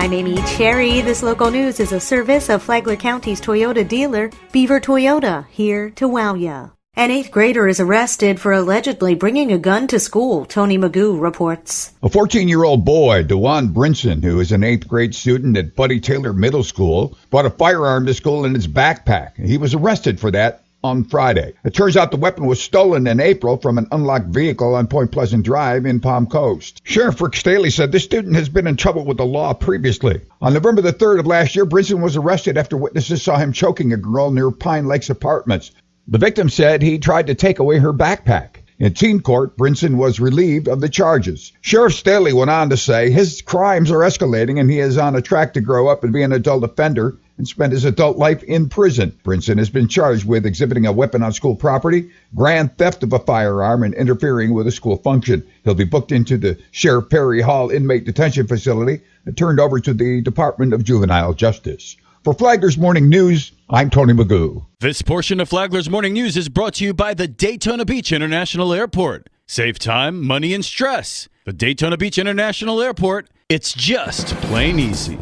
I'm Amy Cherry. This local news is a service of Flagler County's Toyota dealer, Beaver Toyota, here to wow ya. An 8th grader is arrested for allegedly bringing a gun to school, Tony Magoo reports. A 14-year-old boy, Dewan Brinson, who is an 8th grade student at Buddy Taylor Middle School, brought a firearm to school in his backpack. He was arrested for that on Friday. It turns out the weapon was stolen in April from an unlocked vehicle on Point Pleasant Drive in Palm Coast. Sheriff Rick Staley said the student has been in trouble with the law previously. On November the 3rd of last year, Brinson was arrested after witnesses saw him choking a girl near Pine Lakes Apartments. The victim said he tried to take away her backpack. In teen court, Brinson was relieved of the charges. Sheriff Staley went on to say his crimes are escalating and he is on a track to grow up and be an adult offender and spend his adult life in prison. Brinson has been charged with exhibiting a weapon on school property, grand theft of a firearm, and interfering with a school function. He'll be booked into the Sheriff Perry Hall Inmate Detention Facility and turned over to the Department of Juvenile Justice. For Flagler's Morning News, I'm Tony Magoo. This portion of Flagler's Morning News is brought to you by the Daytona Beach International Airport. Save time, money, and stress. The Daytona Beach International Airport, it's just plain easy.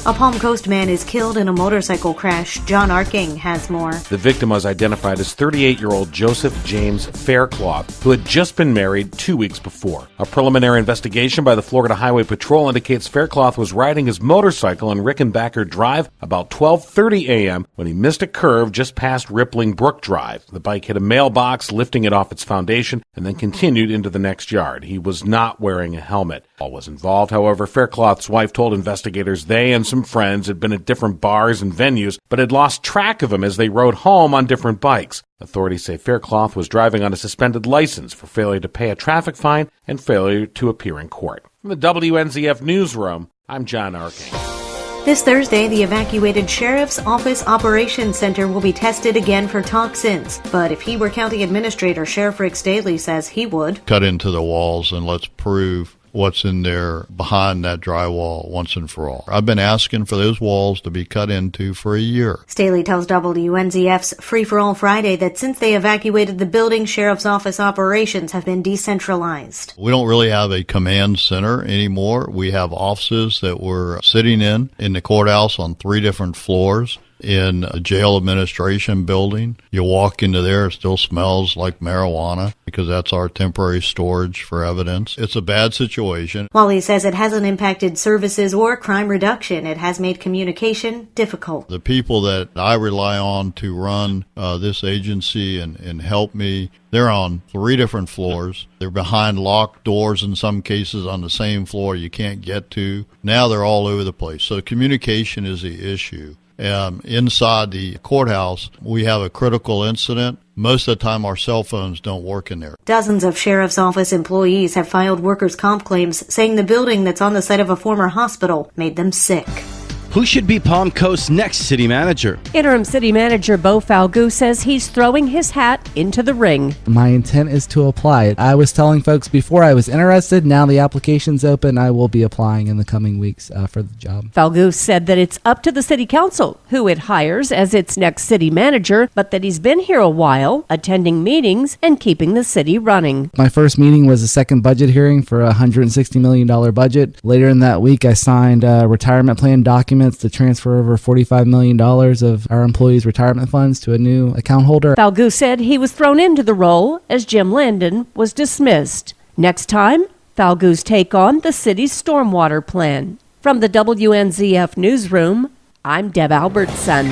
A Palm Coast man is killed in a motorcycle crash. John Arking has more. The victim was identified as 38-year-old Joseph James Faircloth, who had just been married 2 weeks before. A preliminary investigation by the Florida Highway Patrol indicates Faircloth was riding his motorcycle on Rickenbacker Drive about 12:30 a.m. when he missed a curve just past Rippling Brook Drive. The bike hit a mailbox, lifting it off its foundation, and then continued into the next yard. He was not wearing a helmet. All was involved, however. Faircloth's wife told investigators they and some friends had been at different bars and venues, but had lost track of him as they rode home on different bikes. Authorities say Faircloth was driving on a suspended license for failure to pay a traffic fine and failure to appear in court. From the WNZF Newsroom, I'm John Arking. This Thursday, the evacuated Sheriff's Office Operations Center will be tested again for toxins. But if he were County Administrator, Sheriff Rick Staley says he would cut into the walls and let's prove what's in there behind that drywall once and for all. I've been asking for those walls to be cut into for a year. Staley tells WNZF's Free for All Friday that since they evacuated the building, Sheriff's Office operations have been decentralized. We don't really have a command center anymore. We have offices that we're sitting in the courthouse on 3 different floors. In a jail administration building. You walk into there, it still smells like marijuana because that's our temporary storage for evidence. It's a bad situation. While he says it hasn't impacted services or crime reduction, it has made communication difficult. The people that I rely on to run this agency and help me, they're on 3 different floors. They're behind locked doors in some cases on the same floor you can't get to. Now they're all over the place. So communication is the issue. Inside the courthouse, we have a critical incident. Most of the time, our cell phones don't work in there. Dozens of Sheriff's Office employees have filed workers' comp claims, saying the building that's on the site of a former hospital made them sick. Who should be Palm Coast's next city manager? Interim city manager Bo Falgout says he's throwing his hat into the ring. My intent is to apply. I was telling folks before I was interested. Now the application's open. I will be applying in the coming weeks for the job. Falgout said that it's up to the city council who it hires as its next city manager, but that he's been here a while, attending meetings and keeping the city running. My first meeting was a second budget hearing for a $160 million budget. Later in that week, I signed retirement plan documents to transfer over $45 million of our employees' retirement funds to a new account holder. Falgout said he was thrown into the role as Jim Landon was dismissed. Next time, Falgout's take on the city's stormwater plan. From the WNZF Newsroom, I'm Deb Albertson.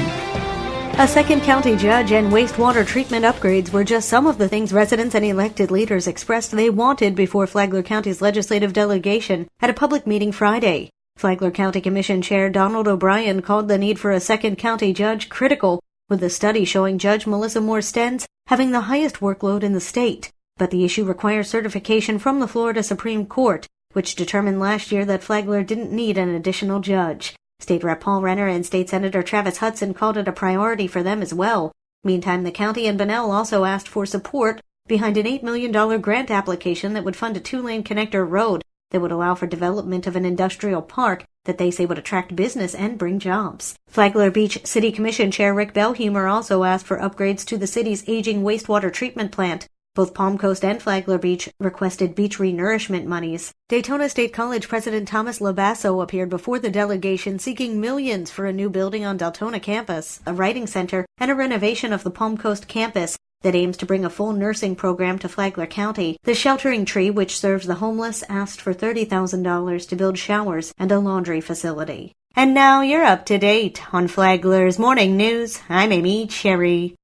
A second county judge and wastewater treatment upgrades were just some of the things residents and elected leaders expressed they wanted before Flagler County's legislative delegation at a public meeting Friday. Flagler County Commission Chair Donald O'Brien called the need for a second county judge critical, with a study showing Judge Melissa Moore Stens having the highest workload in the state. But the issue requires certification from the Florida Supreme Court, which determined last year that Flagler didn't need an additional judge. State Rep Paul Renner and State Senator Travis Hudson called it a priority for them as well. Meantime, the county and Bunnell also asked for support behind an $8 million grant application that would fund a 2-lane connector road that would allow for development of an industrial park that they say would attract business and bring jobs. Flagler Beach City Commission Chair Rick Bellhumer also asked for upgrades to the city's aging wastewater treatment plant. Both Palm Coast and Flagler Beach requested beach renourishment monies. Daytona State College President Thomas Labasso appeared before the delegation seeking millions for a new building on Deltona campus, a writing center, and a renovation of the Palm Coast campus that aims to bring a full nursing program to Flagler County. The Sheltering Tree, which serves the homeless, asked for $30,000 to build showers and a laundry facility. And now you're up to date on Flagler's Morning News. I'm Amy Cherry.